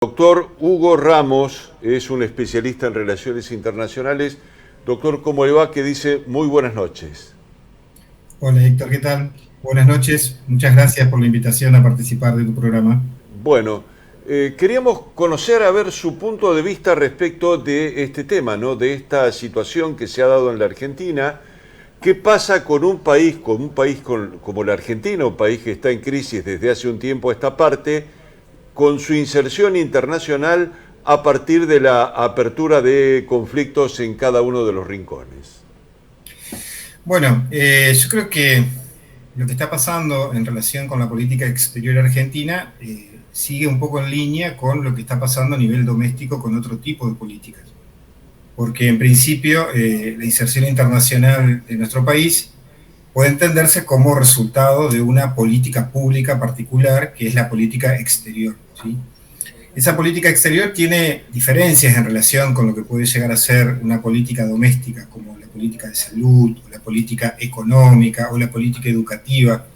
Doctor Hugo Ramos es un especialista en relaciones internacionales. Doctor, ¿cómo le va? Que dice muy buenas noches. Hola Héctor, ¿qué tal? Buenas noches, muchas gracias por la invitación a participar de tu programa. Bueno, queríamos conocer a ver su punto de vista respecto de este tema, ¿no? De esta situación que se ha dado en la Argentina. ¿Qué pasa con como la Argentina, un país que está en crisis desde hace un tiempo a esta parte, con su inserción internacional a partir de la apertura de conflictos en cada uno de los rincones? Bueno, yo creo que lo que está pasando en relación con la política exterior argentina sigue un poco en línea con lo que está pasando a nivel doméstico con otro tipo de políticas. Porque en principio la inserción internacional de nuestro país puede entenderse como resultado de una política pública particular que es la política exterior, ¿sí? Esa política exterior tiene diferencias en relación con lo que puede llegar a ser una política doméstica, como la política de salud, o la política económica, o la política educativa,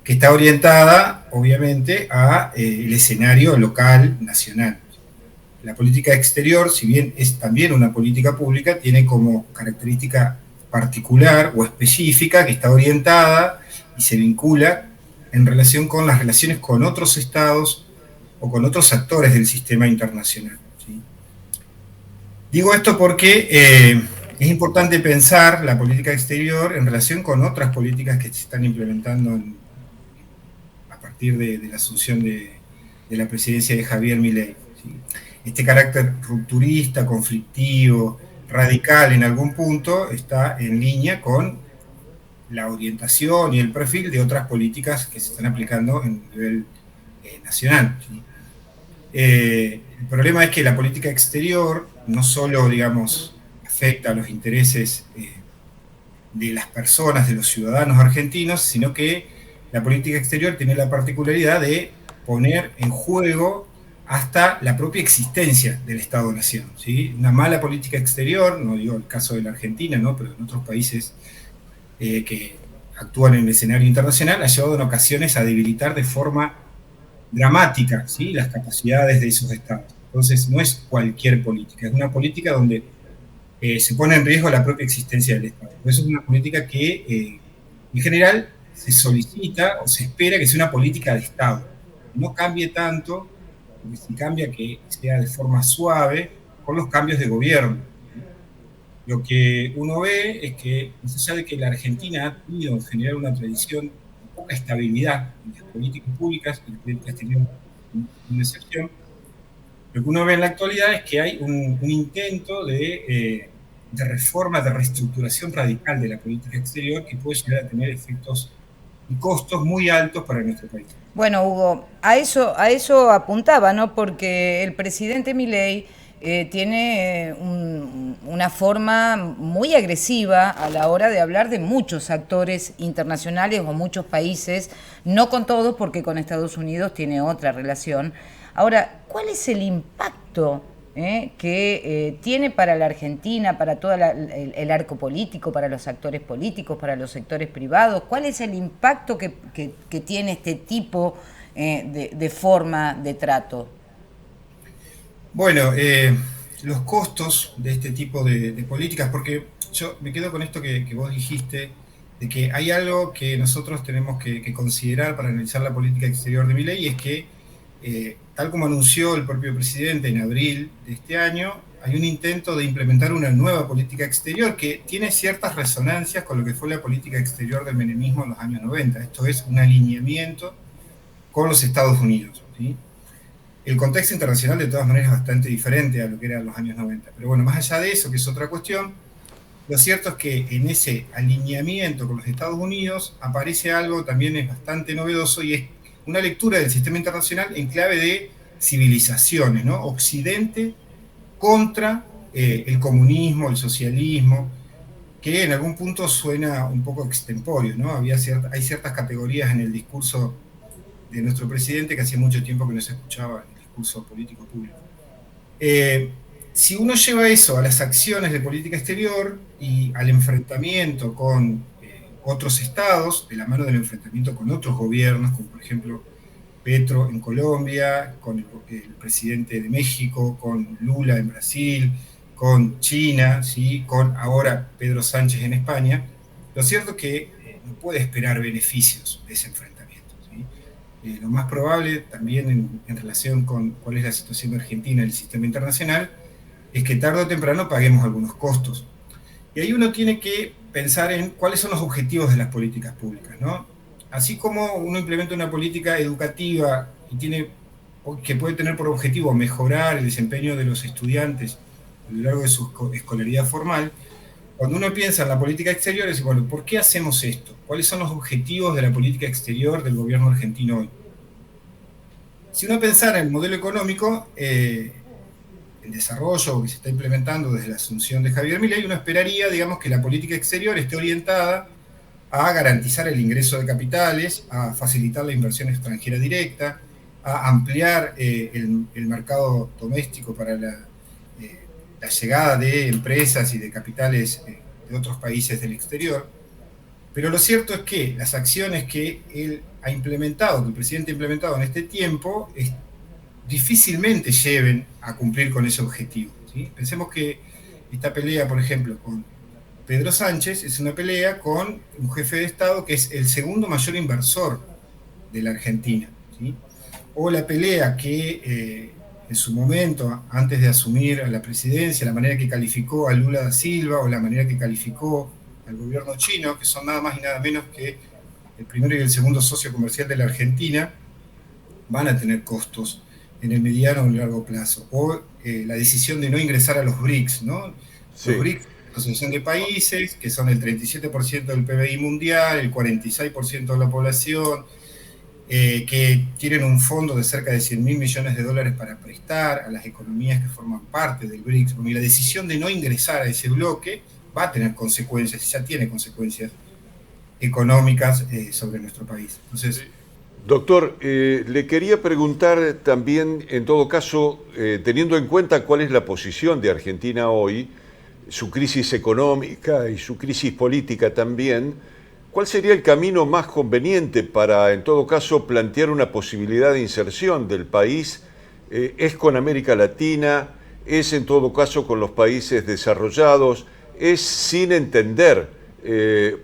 que está orientada, obviamente, a el escenario local, nacional. La política exterior, si bien es también una política pública, tiene como característica particular o específica que está orientada y se vincula en relación con las relaciones con otros estados o con otros actores del sistema internacional, ¿sí? Digo esto porque es importante pensar la política exterior en relación con otras políticas que se están implementando a partir de la asunción de la presidencia de Javier Milei, ¿sí? Este carácter rupturista, conflictivo, radical en algún punto está en línea con la orientación y el perfil de otras políticas que se están aplicando en nivel nacional, ¿sí? El problema es que la política exterior no solo, digamos, afecta a los intereses de las personas, de los ciudadanos argentinos, sino que la política exterior tiene la particularidad de poner en juego hasta la propia existencia del Estado-Nación, ¿sí? Una mala política exterior, no digo el caso de la Argentina, ¿no? Pero en otros países que actúan en el escenario internacional, ha llevado en ocasiones a debilitar de forma dramática, ¿sí? Las capacidades de esos estados. Entonces, no es cualquier política, es una política donde se pone en riesgo la propia existencia del Estado. Por eso es una política que, en general, se solicita o se espera que sea una política de Estado. No cambie tanto, porque si cambia que sea de forma suave, con los cambios de gobierno. Lo que uno ve es que, más allá de que la Argentina ha tenido en general una tradición de poca estabilidad en las políticas públicas, y las políticas exteriores una excepción, lo que uno ve en la actualidad es que hay un intento de reforma, de reestructuración radical de la política exterior que puede llegar a tener efectos y costos muy altos para nuestro país. Bueno, Hugo, a eso apuntaba, ¿no? Porque el presidente Milei tiene una forma muy agresiva a la hora de hablar de muchos actores internacionales o muchos países, no con todos, porque con Estados Unidos tiene otra relación. Ahora, ¿cuál es el impacto que tiene para la Argentina, para todo el arco político, para los actores políticos, para los sectores privados? ¿Cuál es el impacto que tiene este tipo de forma de trato? Bueno, los costos de este tipo de políticas, porque yo me quedo con esto que vos dijiste, de que hay algo que nosotros tenemos que considerar para analizar la política exterior de Milei, y es que, tal como anunció el propio presidente en abril de este año, hay un intento de implementar una nueva política exterior que tiene ciertas resonancias con lo que fue la política exterior del menemismo en los años 90. Esto es un alineamiento con los Estados Unidos, ¿sí? El contexto internacional de todas maneras es bastante diferente a lo que era en los años 90. Pero bueno, más allá de eso, que es otra cuestión, lo cierto es que en ese alineamiento con los Estados Unidos aparece algo también es bastante novedoso, y es una lectura del sistema internacional en clave de civilizaciones, ¿no? Occidente contra el comunismo, el socialismo, que en algún punto suena un poco extemporáneo, ¿no? Hay ciertas categorías en el discurso de nuestro presidente que hacía mucho tiempo que no se escuchaba en el discurso político público. Eh, si uno lleva eso a las acciones de política exterior y al enfrentamiento con otros estados, de la mano del enfrentamiento con otros gobiernos, como por ejemplo Petro en Colombia, con el presidente de México, con Lula en Brasil, con China, ¿sí? Con ahora Pedro Sánchez en España. Lo cierto es que no puede esperar beneficios de ese enfrentamiento, ¿sí? Lo más probable también en relación con cuál es la situación de Argentina en el sistema internacional es que tarde o temprano paguemos algunos costos. Y ahí uno tiene que pensar en cuáles son los objetivos de las políticas públicas, ¿no? Así como uno implementa una política educativa que puede tener por objetivo mejorar el desempeño de los estudiantes a lo largo de su escolaridad formal, cuando uno piensa en la política exterior, es bueno, ¿por qué hacemos esto? ¿Cuáles son los objetivos de la política exterior del gobierno argentino hoy? Si uno pensara en el modelo económico, el desarrollo que se está implementando desde la asunción de Javier Milei, uno esperaría, digamos, que la política exterior esté orientada a garantizar el ingreso de capitales, a facilitar la inversión extranjera directa, a ampliar el mercado doméstico para la llegada de empresas y de capitales de otros países del exterior. Pero lo cierto es que las acciones que él ha implementado, que el presidente ha implementado en este tiempo, difícilmente lleven a cumplir con ese objetivo, ¿sí? Pensemos que esta pelea, por ejemplo, con Pedro Sánchez, es una pelea con un jefe de Estado que es el segundo mayor inversor de la Argentina, ¿sí? O la pelea que en su momento, antes de asumir a la presidencia, la manera que calificó a Lula da Silva o la manera que calificó al gobierno chino, que son nada más y nada menos que el primero y el segundo socio comercial de la Argentina, van a tener costos en el mediano o en el largo plazo. O la decisión de no ingresar a los BRICS, ¿no? Sí. Los BRICS, asociación de países, que son el 37% del PBI mundial, el 46% de la población, que tienen un fondo de cerca de 100.000 millones de dólares para prestar a las economías que forman parte del BRICS. Y la decisión de no ingresar a ese bloque va a tener consecuencias, y ya tiene consecuencias económicas sobre nuestro país. Entonces, doctor, le quería preguntar también, en todo caso, teniendo en cuenta cuál es la posición de Argentina hoy, su crisis económica y su crisis política también, ¿cuál sería el camino más conveniente para, en todo caso, plantear una posibilidad de inserción del país? ¿Es con América Latina? ¿Es, en todo caso, con los países desarrollados? ¿Es sin entender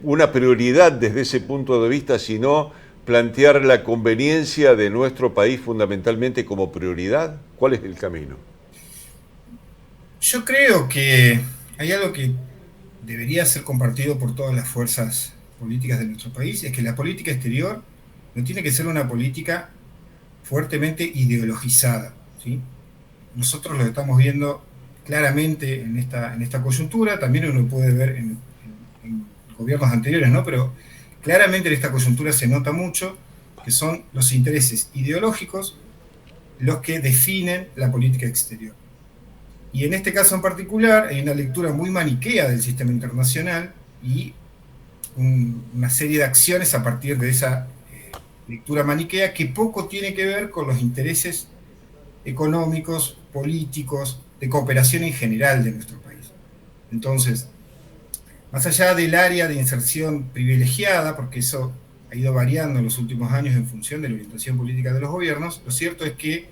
una prioridad desde ese punto de vista, sino plantear la conveniencia de nuestro país fundamentalmente como prioridad? ¿Cuál es el camino? Yo creo que hay algo que debería ser compartido por todas las fuerzas políticas de nuestro país, es que la política exterior no tiene que ser una política fuertemente ideologizada, ¿sí? Nosotros lo estamos viendo claramente en esta coyuntura, también uno puede ver en gobiernos anteriores, ¿no? Pero claramente en esta coyuntura se nota mucho que son los intereses ideológicos los que definen la política exterior. Y en este caso en particular hay una lectura muy maniquea del sistema internacional y una serie de acciones a partir de esa lectura maniquea que poco tiene que ver con los intereses económicos, políticos, de cooperación en general de nuestro país. Entonces, más allá del área de inserción privilegiada, porque eso ha ido variando en los últimos años en función de la orientación política de los gobiernos, lo cierto es que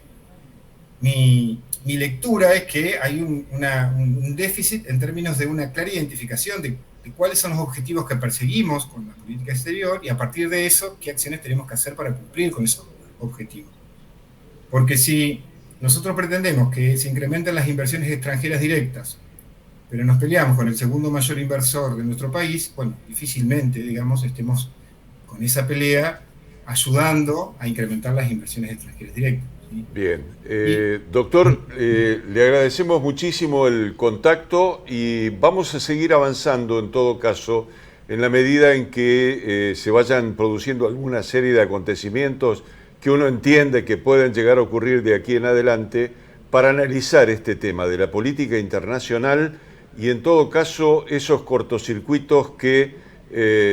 mi lectura es que hay un déficit en términos de una clara identificación de cuáles son los objetivos que perseguimos con la política exterior y a partir de eso, qué acciones tenemos que hacer para cumplir con esos objetivos. Porque si nosotros pretendemos que se incrementen las inversiones extranjeras directas, pero nos peleamos con el segundo mayor inversor de nuestro país, bueno, difícilmente, digamos, estemos con esa pelea ayudando a incrementar las inversiones extranjeras directas. ¿Sí? Bien. Doctor, le agradecemos muchísimo el contacto y vamos a seguir avanzando en todo caso en la medida en que se vayan produciendo alguna serie de acontecimientos que uno entiende que pueden llegar a ocurrir de aquí en adelante para analizar este tema de la política internacional y en todo caso esos cortocircuitos que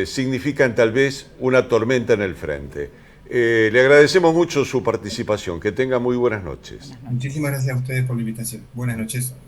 significan tal vez una tormenta en el frente. Le agradecemos mucho su participación, que tenga muy buenas noches. Muchísimas gracias a ustedes por la invitación. Buenas noches.